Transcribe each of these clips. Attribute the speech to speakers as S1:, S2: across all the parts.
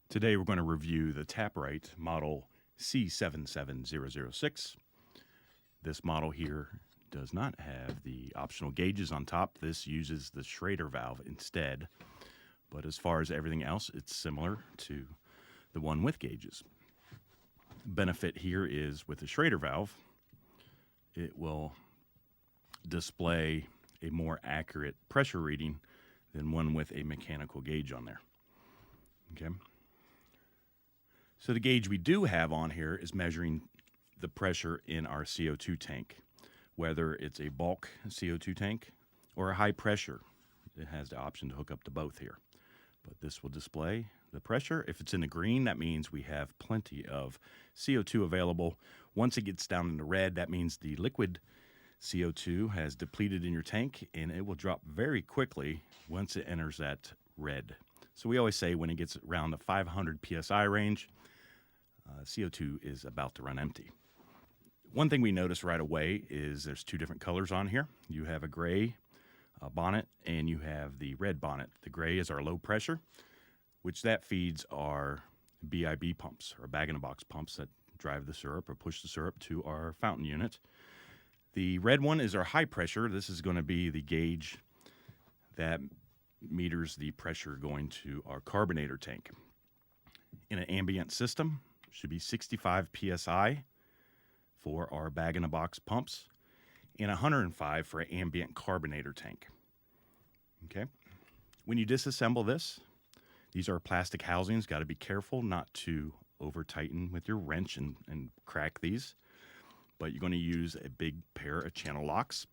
S1: Today we're going to review the Taprite model C77006. This model here does not have the optional gauges on top. This uses the Schrader valve instead. But as far as everything else, it's similar to the one with gauges. Benefit here is with the Schrader valve, it will display a more accurate pressure reading than one with a mechanical gauge on there. Okay. So the gauge we do have on here is measuring the pressure in our CO2 tank, whether it's a bulk CO2 tank or a high pressure. It has the option to hook up to both here. But this will display the pressure. If it's in the green, that means we have plenty of CO2 available. Once it gets down in the red, that means the liquid CO2 has depleted in your tank, and it will drop very quickly once it enters that red. So we always say when it gets around the 500 psi range, CO2 is about to run empty. One thing we notice right away is there's two different colors on here. You have a gray bonnet and you have the red bonnet. The gray is our low pressure, which that feeds our BIB pumps, or bag-in-a-box pumps that drive the syrup or push the syrup to our fountain unit. The red one is our high pressure. This is going to be the gauge that meters the pressure going to our carbonator tank. In an ambient system, should be 65 psi for our bag-in-a-box pumps and 105 for an ambient carbonator tank. Okay. When you disassemble this, these are plastic housings. Got to be careful not to over tighten with your wrench and crack these. But you're going to use a big pair of channel locks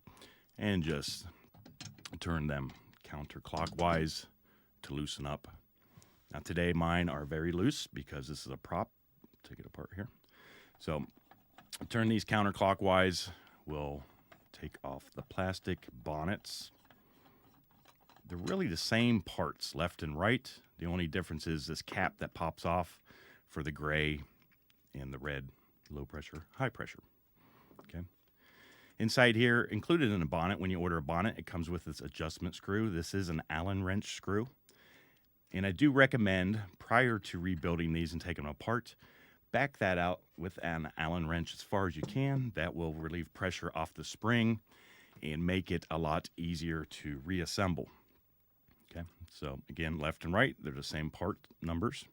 S1: and just turn them counterclockwise to loosen up. Now today mine are very loose because this is a prop. Take it apart here. So turn these counterclockwise. We'll take off the plastic bonnets. They're really the same parts left and right. The only difference is this cap that pops off for the gray and the red, low pressure, high pressure. Okay. Inside here, included in a bonnet, when you order a bonnet, it comes with this adjustment screw. This is an Allen wrench screw. And I do recommend, prior to rebuilding these and taking them apart, back that out with an Allen wrench as far as you can. That will relieve pressure off the spring and make it a lot easier to reassemble. Okay, so again, left and right, they're the same part numbers.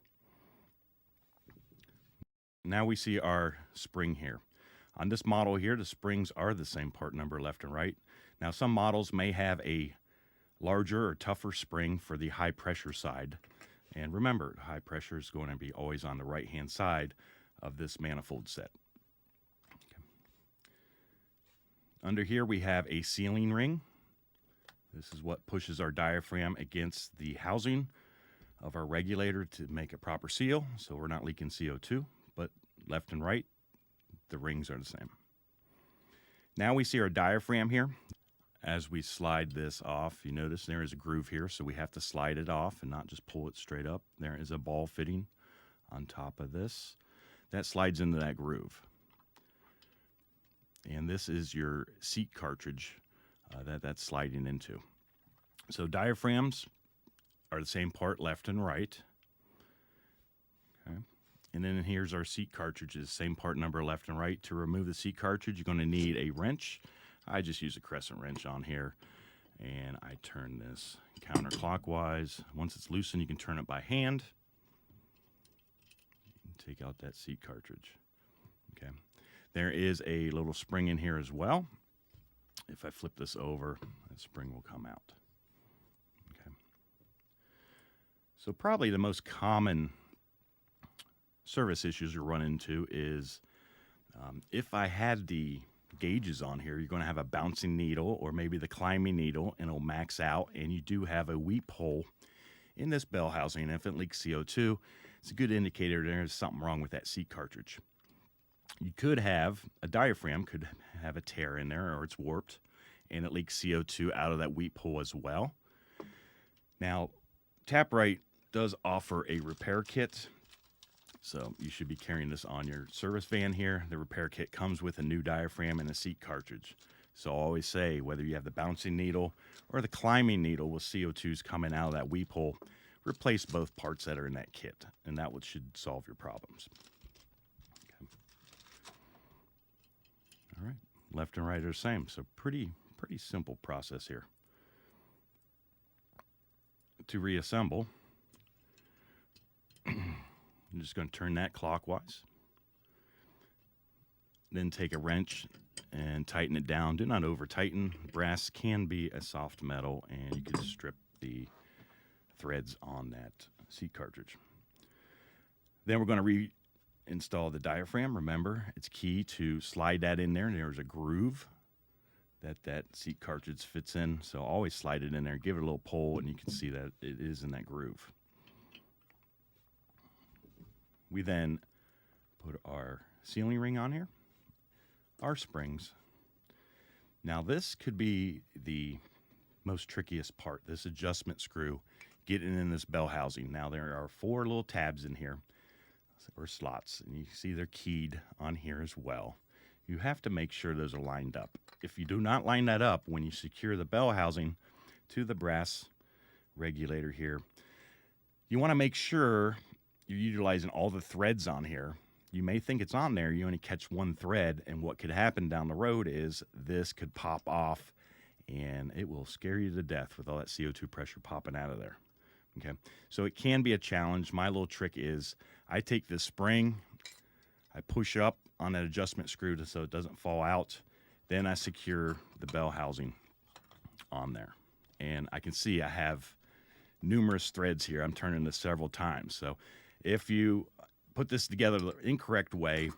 S1: Now we see our spring here. On this model here, the springs are the same part number left and right. Now some models may have a larger or tougher spring for the high pressure side. And remember, high pressure is going to be always on the right-hand side of this manifold set. Okay. Under here, we have a sealing ring. This is what pushes our diaphragm against the housing of our regulator to make a proper seal, so we're not leaking CO2, but left and right, the rings are the same. Now we see our diaphragm here. As we slide this off, you notice there is a groove here, so we have to slide it off and not just pull it straight up. There is a ball fitting on top of this. That slides into that groove. And this is your seat cartridge that's sliding into. So diaphragms are the same part left and right. Okay. And then here's our seat cartridges, same part number left and right. To remove the seat cartridge, you're going to need a wrench. I just use a crescent wrench on here, and I turn this counterclockwise. Once it's loosened, you can turn it by hand. Take out that seat cartridge. Okay. There is a little spring in here as well. If I flip this over, that spring will come out. Okay. So probably the most common service issues you run into is if I had the gauges on here, you're going to have a bouncing needle or maybe the climbing needle, and it'll max out, and you do have a weep hole in this bell housing. If it leaks CO2, it's a good indicator there's something wrong with that seat cartridge. You could have a diaphragm could have a tear in there, or it's warped and it leaks CO2 out of that weep hole as well. Now, Taprite does offer a repair kit. So you should be carrying this on your service van here. The repair kit comes with a new diaphragm and a seat cartridge. So I always say, whether you have the bouncing needle or the climbing needle with CO2s coming out of that weep hole, replace both parts that are in that kit, and that should solve your problems. Okay. All right, left and right are the same, so pretty simple process here. To reassemble, I'm just going to turn that clockwise. Then take a wrench and tighten it down. Do not over tighten. Brass can be a soft metal, and you can strip the threads on that seat cartridge. Then we're going to reinstall the diaphragm. Remember, it's key to slide that in there, and there's a groove that seat cartridge fits in. So always slide it in there, give it a little pull, and you can see that it is in that groove. We then put our sealing ring on here, our springs. Now this could be the most trickiest part, this adjustment screw, getting in this bell housing. Now there are 4 little tabs in here, or slots, and you can see they're keyed on here as well. You have to make sure those are lined up. If you do not line that up when you secure the bell housing to the brass regulator here, you want to make sure you're utilizing all the threads on here. You may think it's on there, you only catch one thread, and what could happen down the road is this could pop off and it will scare you to death with all that CO2 pressure popping out of there. Okay, so it can be a challenge. My little trick is I take this spring, I push up on that adjustment screw so it doesn't fall out, then I secure the bell housing on there. And I can see I have numerous threads here. I'm turning this several times. So if you put this together the incorrect way,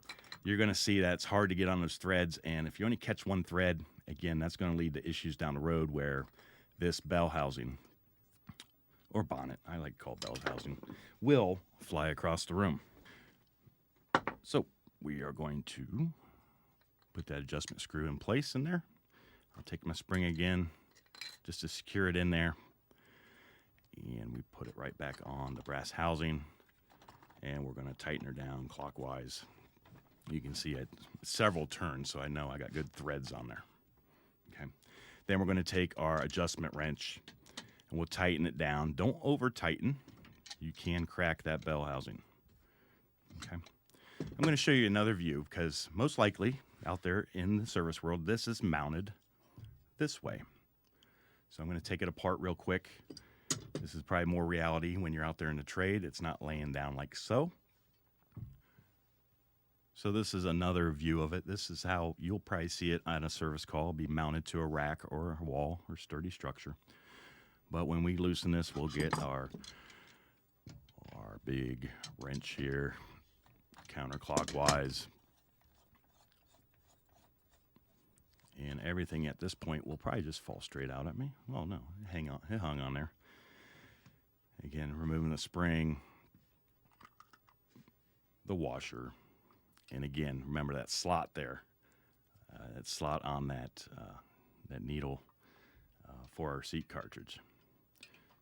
S1: you're going to see that it's hard to get on those threads. And if you only catch one thread, again, that's going to lead to issues down the road where this bell housing, or bonnet, I like to call bell housing, will fly across the room. So we are going to put that adjustment screw in place in there. I'll take my spring again just to secure it in there. And we put it right back on the brass housing. And we're going to tighten her down clockwise. You can see it several turns, so I know I got good threads on there. Okay. Then we're going to take our adjustment wrench and we'll tighten it down. Don't over tighten. You can crack that bell housing. Okay. I'm going to show you another view because most likely out there in the service world, this is mounted this way. So I'm going to take it apart real quick. This is probably more reality when you're out there in the trade. It's not laying down like so. So this is another view of it. This is how you'll probably see it on a service call, be mounted to a rack or a wall or sturdy structure. But when we loosen this, we'll get our big wrench here, counterclockwise. And everything at this point will probably just fall straight out at me. Well, no, it hung on there. Again, removing the spring, the washer, and again, remember that slot there, that slot on that needle for our seat cartridge.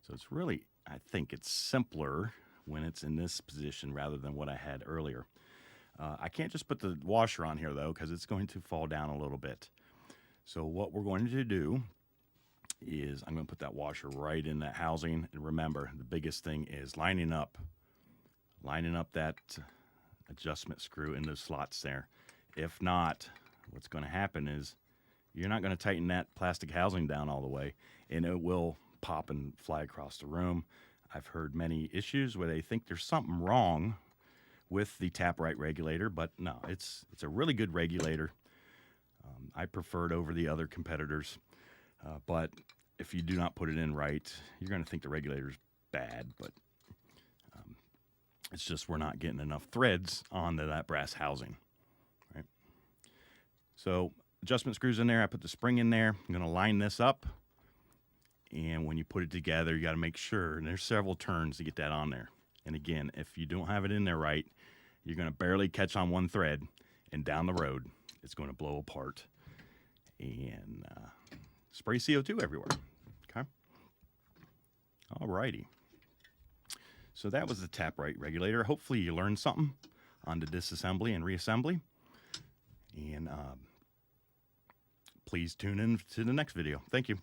S1: So it's really, I think it's simpler when it's in this position rather than what I had earlier. I can't just put the washer on here though, because it's going to fall down a little bit. So what we're going to do is I'm going to put that washer right in that housing. And remember, the biggest thing is lining up that adjustment screw in those slots there. If not, what's going to happen is you're not going to tighten that plastic housing down all the way, and it will pop and fly across the room. I've heard many issues where they think there's something wrong with the Taprite regulator, but no, it's a really good regulator. I prefer it over the other competitors. But if you do not put it in right, you're going to think the regulator's bad, but it's just we're not getting enough threads onto that brass housing, right? So adjustment screws in there. I put the spring in there. I'm going to line this up, and when you put it together, you got to make sure, and there's several turns to get that on there. And again, if you don't have it in there right, you're going to barely catch on one thread, and down the road, it's going to blow apart and spray CO2 everywhere. Okay. All righty. So that was the Taprite regulator. Hopefully you learned something on the disassembly and reassembly. And please tune in to the next video. Thank you.